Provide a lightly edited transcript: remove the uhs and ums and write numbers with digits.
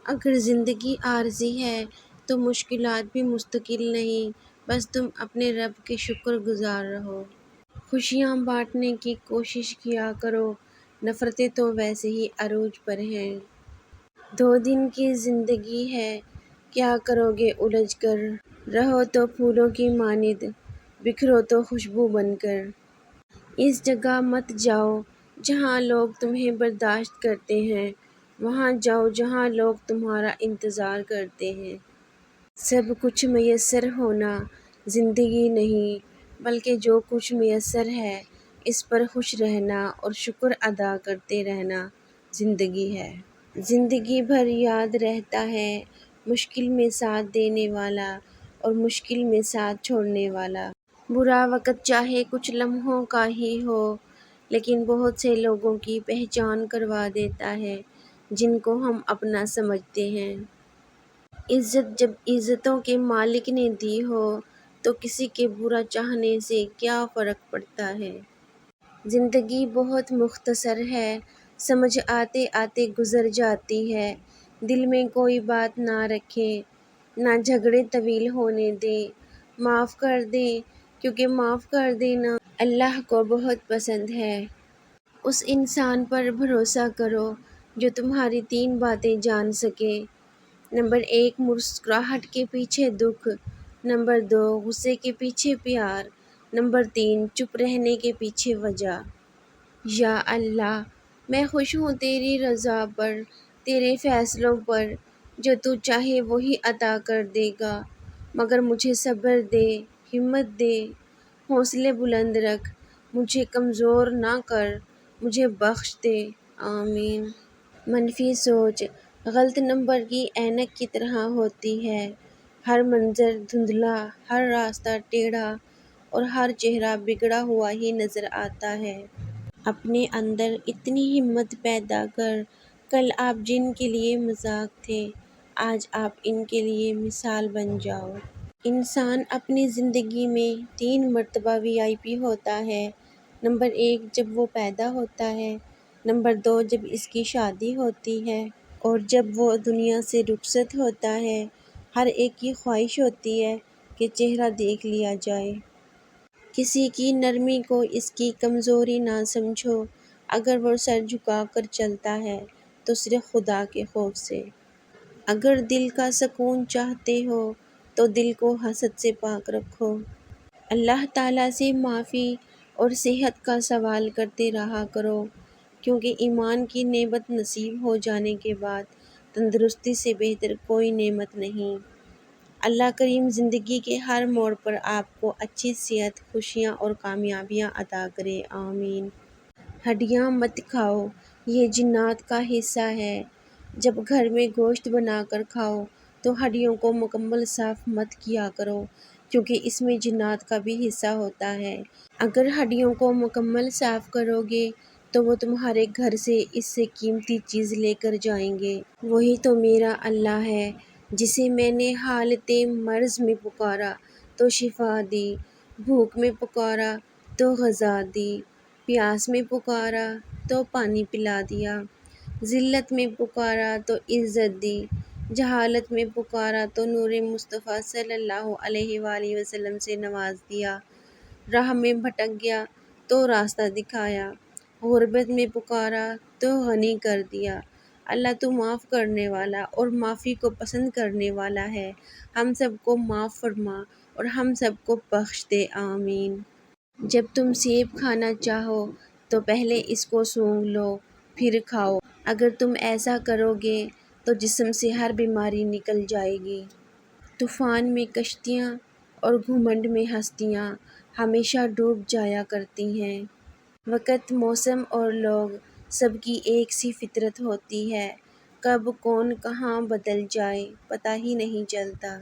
اگر زندگی عارضی ہے تو مشکلات بھی مستقل نہیں، بس تم اپنے رب کے شکر گزار رہو۔ خوشیاں بانٹنے کی کوشش کیا کرو، نفرتیں تو ویسے ہی عروج پر ہیں۔ 2 دن کی زندگی ہے، کیا کرو گے الجھ کر؟ رہو تو پھولوں کی مانند، بکھرو تو خوشبو بن کر۔ اس جگہ مت جاؤ جہاں لوگ تمہیں برداشت کرتے ہیں، وہاں جاؤ جہاں لوگ تمہارا انتظار کرتے ہیں۔ سب کچھ میسر ہونا زندگی نہیں، بلکہ جو کچھ میسر ہے اس پر خوش رہنا اور شکر ادا کرتے رہنا زندگی ہے۔ زندگی بھر یاد رہتا ہے مشکل میں ساتھ دینے والا اور مشکل میں ساتھ چھوڑنے والا۔ برا وقت چاہے کچھ لمحوں کا ہی ہو، لیکن بہت سے لوگوں کی پہچان کروا دیتا ہے جن کو ہم اپنا سمجھتے ہیں۔ عزت جب عزتوں کے مالک نے دی ہو تو کسی کے برا چاہنے سے کیا فرق پڑتا ہے۔ زندگی بہت مختصر ہے، سمجھ آتے آتے گزر جاتی ہے۔ دل میں کوئی بات نہ رکھیں، نہ جھگڑے طویل ہونے دیں، معاف کر دیں، کیونکہ معاف کر دینا اللہ کو بہت پسند ہے۔ اس انسان پر بھروسہ کرو جو تمہاری 3 باتیں جان سکے۔ نمبر 1، مسکراہٹ کے پیچھے دکھ۔ نمبر 2، غصے کے پیچھے پیار۔ نمبر 3، چپ رہنے کے پیچھے وجہ۔ یا اللہ، میں خوش ہوں تیری رضا پر، تیرے فیصلوں پر۔ جو تو چاہے وہی عطا کر دے گا، مگر مجھے صبر دے، ہمت دے، حوصلے بلند رکھ، مجھے کمزور نہ کر، مجھے بخش دے، آمین۔ منفی سوچ غلط نمبر کی اینک کی طرح ہوتی ہے۔ ہر منظر دھندلا، ہر راستہ ٹیڑھا اور ہر چہرہ بگڑا ہوا ہی نظر آتا ہے۔ اپنے اندر اتنی ہمت پیدا کر، کل آپ جن کے لیے مذاق تھے، آج آپ ان کے لیے مثال بن جاؤ۔ انسان اپنی زندگی میں 3 مرتبہ VIP ہوتا ہے۔ نمبر 1، جب وہ پیدا ہوتا ہے۔ نمبر 2، جب اس کی شادی ہوتی ہے، اور جب وہ دنیا سے رخصت ہوتا ہے۔ ہر ایک کی خواہش ہوتی ہے کہ چہرہ دیکھ لیا جائے۔ کسی کی نرمی کو اس کی کمزوری نہ سمجھو، اگر وہ سر جھکا کر چلتا ہے تو صرف خدا کے خوف سے۔ اگر دل کا سکون چاہتے ہو تو دل کو حسد سے پاک رکھو۔ اللہ تعالیٰ سے معافی اور صحت کا سوال کرتے رہا کرو، کیونکہ ایمان کی نعمت نصیب ہو جانے کے بعد تندرستی سے بہتر کوئی نعمت نہیں۔ اللہ کریم زندگی کے ہر موڑ پر آپ کو اچھی صحت، خوشیاں اور کامیابیاں عطا کرے، آمین۔ ہڈیاں مت کھاؤ، یہ جنات کا حصہ ہے۔ جب گھر میں گوشت بنا کر کھاؤ تو ہڈیوں کو مکمل صاف مت کیا کرو، کیونکہ اس میں جنات کا بھی حصہ ہوتا ہے۔ اگر ہڈیوں کو مکمل صاف کرو گے تو وہ تمہارے گھر سے اس سے قیمتی چیز لے کر جائیں گے۔ وہی تو میرا اللہ ہے جسے میں نے حالت مرض میں پکارا تو شفا دی، بھوک میں پکارا تو غذا دی، پیاس میں پکارا تو پانی پلا دیا، ذلت میں پکارا تو عزت دی، جہالت میں پکارا تو نور مصطفیٰ صلی اللہ علیہ وآلہ وسلم سے نواز دیا، راہ میں بھٹک گیا تو راستہ دکھایا، غربت میں پکارا تو غنی کر دیا۔ اللہ تو معاف کرنے والا اور معافی کو پسند کرنے والا ہے، ہم سب کو معاف فرما اور ہم سب کو بخش دے، آمین۔ جب تم سیب کھانا چاہو تو پہلے اس کو سونگھ لو، پھر کھاؤ۔ اگر تم ایسا کرو گے تو جسم سے ہر بیماری نکل جائے گی۔ طوفان میں کشتیاں اور گھمنڈ میں ہستیاں ہمیشہ ڈوب جایا کرتی ہیں۔ وقت، موسم اور لوگ سب کی ایک سی فطرت ہوتی ہے، کب کون کہاں بدل جائے پتہ ہی نہیں چلتا۔